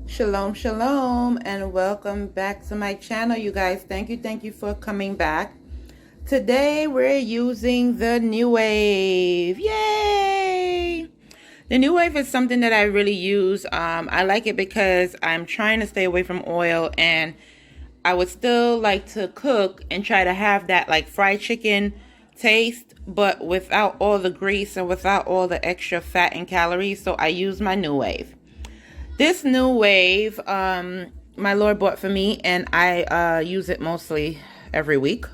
Shalom, shalom, and welcome back to my channel, you guys. Thank you for coming back. Today we're using the Nuwave. Yay! The Nuwave is something that I really use. I like it because I'm trying to stay away from oil, and I would still like to cook and try to have that like fried chicken taste, but without all the grease and without all the extra fat and calories. So I use my Nuwave. This Nuwave, my Lord bought for me, and I use it mostly every week.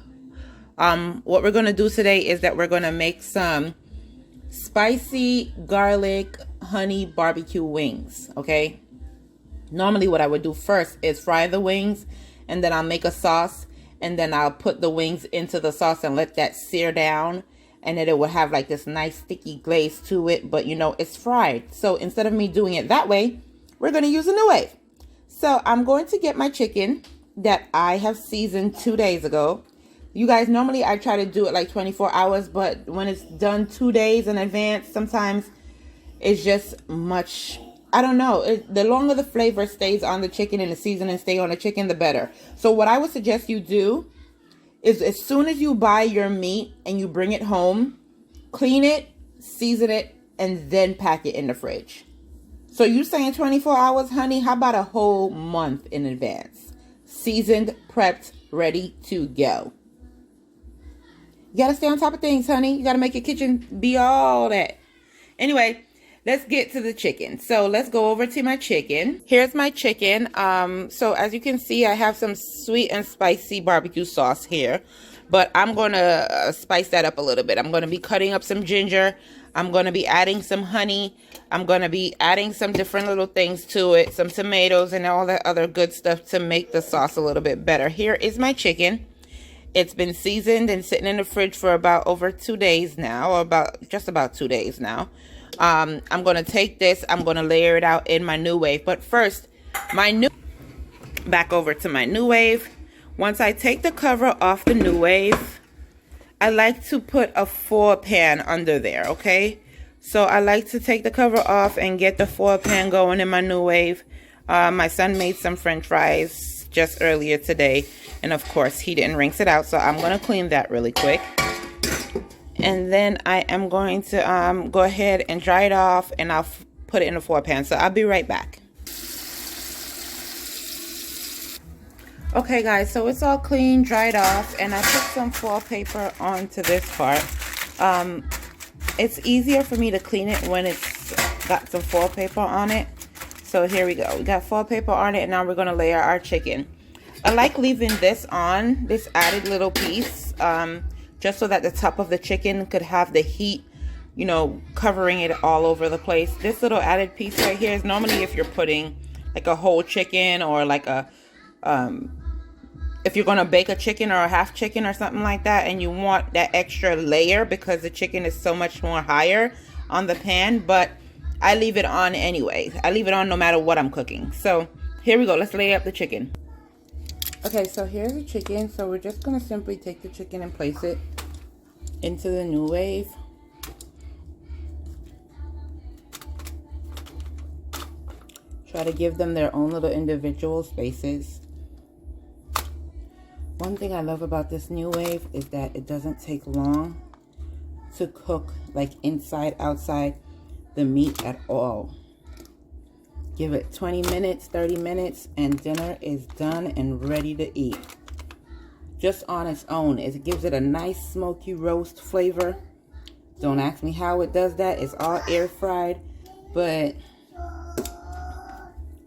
What we're going to do today is that we're going to make some spicy garlic honey barbecue wings, okay? Normally what I would do first is fry the wings, and then I'll make a sauce, and then I'll put the wings into the sauce and let that sear down, and then it will have like this nice sticky glaze to it, but you know, it's fried. So instead of me doing it that way, we're going to use a Nuwave. So I'm going to get my chicken that I have seasoned 2 days ago. You guys, normally I try to do it like 24 hours, but when it's done 2 days in advance, sometimes it's just much, I don't know. The longer the flavor stays on the chicken and the seasoning stay on the chicken, the better. So what I would suggest you do is as soon as you buy your meat and you bring it home, clean it, season it, and then pack it in the fridge. So you saying 24 hours, honey? How about a whole month in advance? Seasoned, prepped, ready to go. You gotta stay on top of things, honey. You gotta make your kitchen be all that. Anyway, let's get to the chicken. So let's go over to my chicken. Here's my chicken. So as you can see, I have some sweet and spicy barbecue sauce here. But I'm gonna spice that up a little bit. I'm gonna be cutting up some ginger. I'm gonna be adding some honey. I'm gonna be adding some different little things to it. Some tomatoes and all that other good stuff to make the sauce a little bit better. Here is my chicken. It's been seasoned and sitting in the fridge for about over 2 days now, or just about 2 days now. I'm going to take this, I'm going to layer it out in my Nuwave. But first, back over to my Nuwave. Once I take the cover off the Nuwave, I like to put a 4 pan under there, okay? So I like to take the cover off and get the 4 pan going in my Nuwave. My son made some French fries just earlier today, and of course he didn't rinse it out, so I'm going to clean that really quick. And then I am going to go ahead and dry it off, and I'll put it in a 4 pan. So I'll be right back. Okay guys, so it's all clean, dried off, and I put some foil paper onto this part. It's easier for me to clean it when it's got some foil paper on it. So here we go. We got foil paper on it, and now we're going to layer our chicken. I like leaving this on, this added little piece, just so that the top of the chicken could have the heat, you know, covering it all over the place. This little added piece right here is normally if you're putting like a whole chicken, or like a, if you're going to bake a chicken or a half chicken or something like that, and you want that extra layer because the chicken is so much more higher on the pan. But I leave it on anyway. I leave it on no matter what I'm cooking. So here we go. Let's lay up the chicken. Okay, so here's the chicken. So we're just going to simply take the chicken and place it into the Nuwave. Try to give them their own little individual spaces. One thing I love about this Nuwave is that it doesn't take long to cook, like inside, outside the meat at all. Give it 20 minutes, 30 minutes, and dinner is done and ready to eat. Just on its own, it gives it a nice smoky roast flavor. Don't ask me how it does that. It's all air fried, but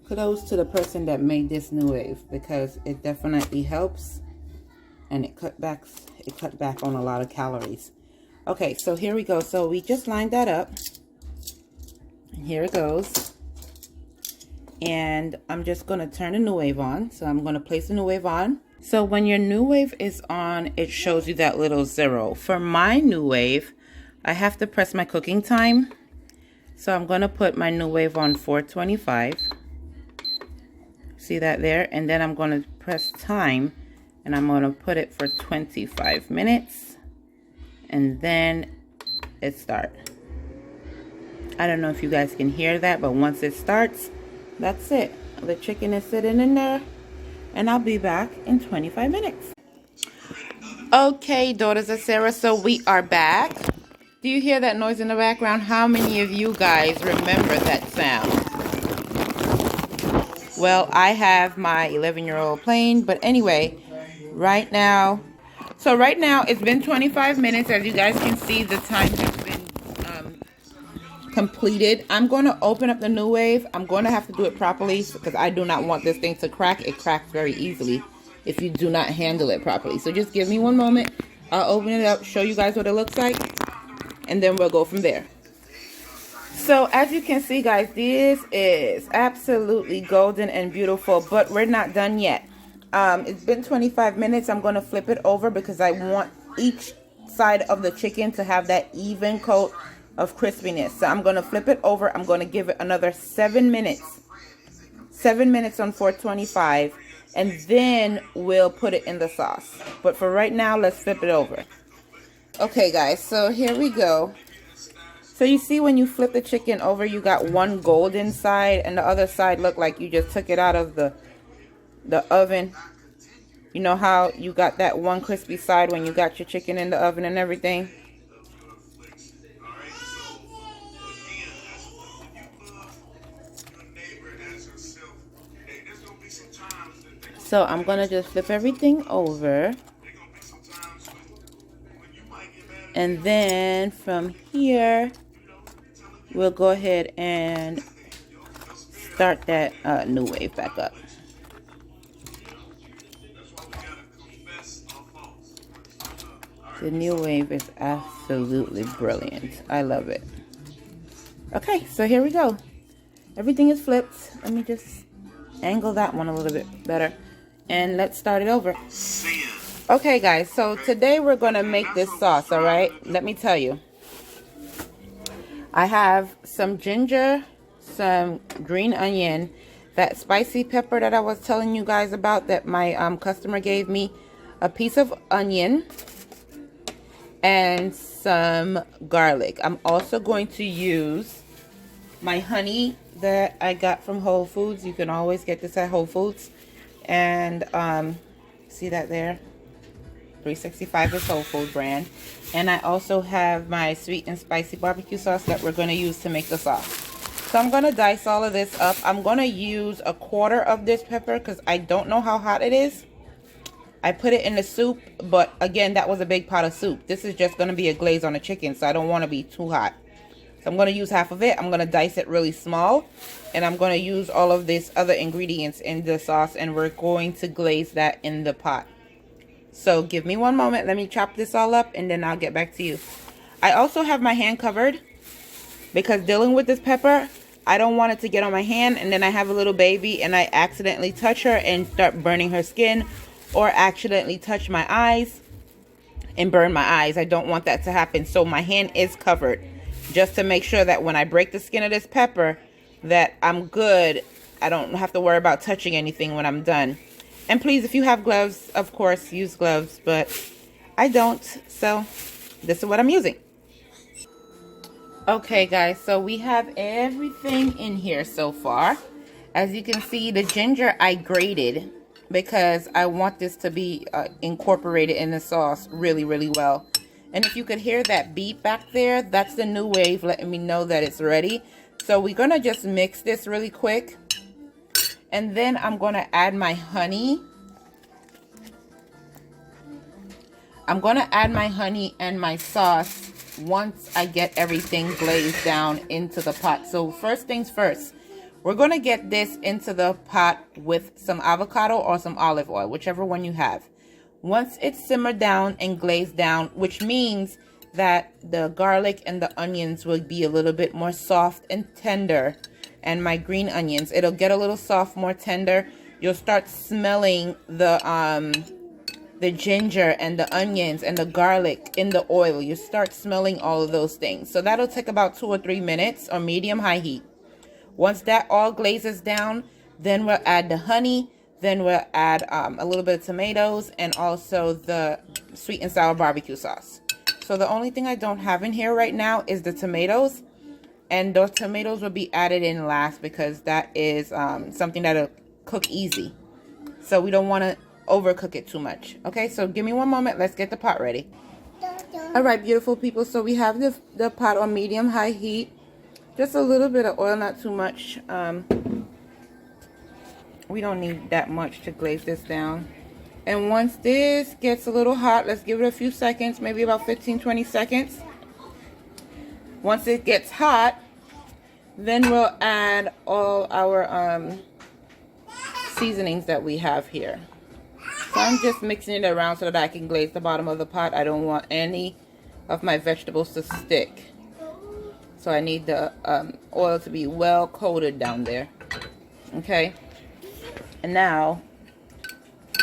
kudos to the person that made this Nuwave, because it definitely helps, and it cut back on a lot of calories. Okay, so here we go. So we just lined that up, and here it goes. And I'm just going to turn the Nuwave on. So I'm going to place the Nuwave on. So when your Nuwave is on, it shows you that little 0. For my Nuwave, I have to press my cooking time. So I'm going to put my Nuwave on 425. See that there? And then I'm going to press time, and I'm going to put it for 25 minutes. And then it starts. I don't know if you guys can hear that, but once it starts, that's it. The chicken is sitting in there, and I'll be back in 25 minutes. Okay, daughters of Sarah, so we are back. Do you hear that noise in the background? How many of you guys remember that sound? Well, I have my 11-year-old playing, but anyway, right now it's been 25 minutes. As you guys can see, the time has been completed. I'm going to open up the Nuwave. I'm going to have to do it properly because I do not want this thing to crack. It cracks very easily if you do not handle it properly. So just give me one moment. I'll open it up, show you guys what it looks like, and then we'll go from there. So as you can see, guys, this is absolutely golden and beautiful, but we're not done yet. It's been 25 minutes. I'm going to flip it over because I want each side of the chicken to have that even coat of crispiness. So I'm going to flip it over. I'm going to give it another 7 minutes. 7 minutes on 425, and then we'll put it in the sauce. But for right now, let's flip it over. Okay, guys, so here we go. So you see when you flip the chicken over, you got one golden side, and the other side looked like you just took it out of the oven. You know how you got that one crispy side when you got your chicken in the oven and everything? So I'm going to just flip everything over. And then from here, we'll go ahead and start that Nuwave back up. The Nuwave is absolutely brilliant. I love it. Okay, so here we go. Everything is flipped. Let me just angle that one a little bit better. And let's start it over. Okay, guys, so today we're going to make this sauce, all right? Let me tell you. I have some ginger, some green onion, that spicy pepper that I was telling you guys about that my customer gave me, a piece of onion, and some garlic. I'm also going to use my honey that I got from Whole Foods. You can always get this at Whole Foods. And see that there? 365 is Whole Food brand. And I also have my sweet and spicy barbecue sauce that we're going to use to make the sauce. So I'm going to dice all of this up. I'm going to use a quarter of this pepper because I don't know how hot it is. I put it in the soup, but again, that was a big pot of soup. This is just going to be a glaze on the chicken, so I don't want to be too hot. So I'm going to use half of it. I'm going to dice it really small, and I'm going to use all of these other ingredients in the sauce, and we're going to glaze that in the pot. So give me one moment. Let me chop this all up, and then I'll get back to you. I also have my hand covered because dealing with this pepper, I don't want it to get on my hand, and then I have a little baby, and I accidentally touch her and start burning her skin, or accidentally touch my eyes and burn my eyes. I don't want that to happen, so my hand is covered, just to make sure that when I break the skin of this pepper, that I'm good. I don't have to worry about touching anything when I'm done. And please, if you have gloves, of course, use gloves, but I don't, so this is what I'm using. Okay, guys, so we have everything in here so far. As you can see, the ginger I grated because I want this to be incorporated in the sauce really, really well. And if you could hear that beep back there, that's the Nuwave letting me know that it's ready. So we're going to just mix this really quick. And then I'm going to add my honey. I'm going to add my honey and my sauce once I get everything glazed down into the pot. So first things first, we're going to get this into the pot with some avocado or some olive oil, whichever one you have. Once it's simmered down and glazed down, which means that the garlic and the onions will be a little bit more soft and tender, and my green onions, it'll get a little soft, more tender. You'll start smelling the ginger and the onions and the garlic in the oil. You start smelling all of those things. So that'll take about 2 or 3 minutes or medium-high heat. Once that all glazes down, then we'll add the honey. Then we'll add a little bit of tomatoes and also the sweet and sour barbecue sauce. So the only thing I don't have in here right now is the tomatoes. And those tomatoes will be added in last because that is something that'll cook easy. So we don't want to overcook it too much. Okay, so give me one moment. Let's get the pot ready. All right, beautiful people. So we have the pot on medium-high heat. Just a little bit of oil, not too much. We don't need that much to glaze this down. And once this gets a little hot, let's give it a few seconds, maybe about 15-20 seconds. Once it gets hot, then we'll add all our seasonings that we have here. So I'm just mixing it around so that I can glaze the bottom of the pot. I don't want any of my vegetables to stick. So I need the oil to be well coated down there. Okay. And now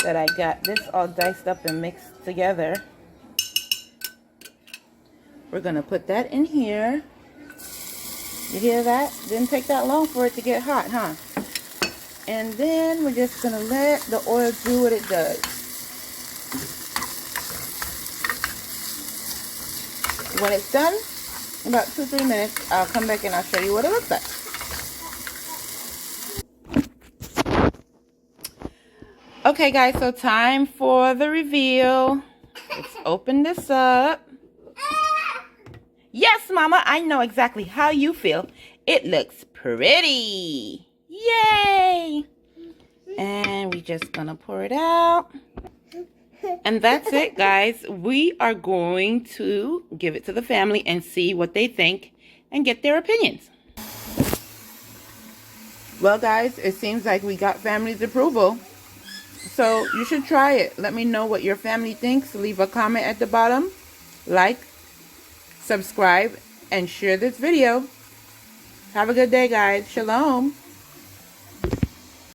that I got this all diced up and mixed together, we're going to put that in here. You hear that? Didn't take that long for it to get hot, huh? And then we're just going to let the oil do what it does. When it's done, about 2-3 minutes, I'll come back and I'll show you what it looks like. Okay, guys, so time for the reveal. Let's open this up. Yes, Mama, I know exactly how you feel. It looks pretty. Yay! And we're just gonna pour it out. And that's it, guys. We are going to give it to the family and see what they think and get their opinions. Well, guys, it seems like we got family's approval. So you should try it. Let me know what your family thinks. Leave a comment at the bottom. Like, subscribe, and share this video. Have a good day, guys. Shalom.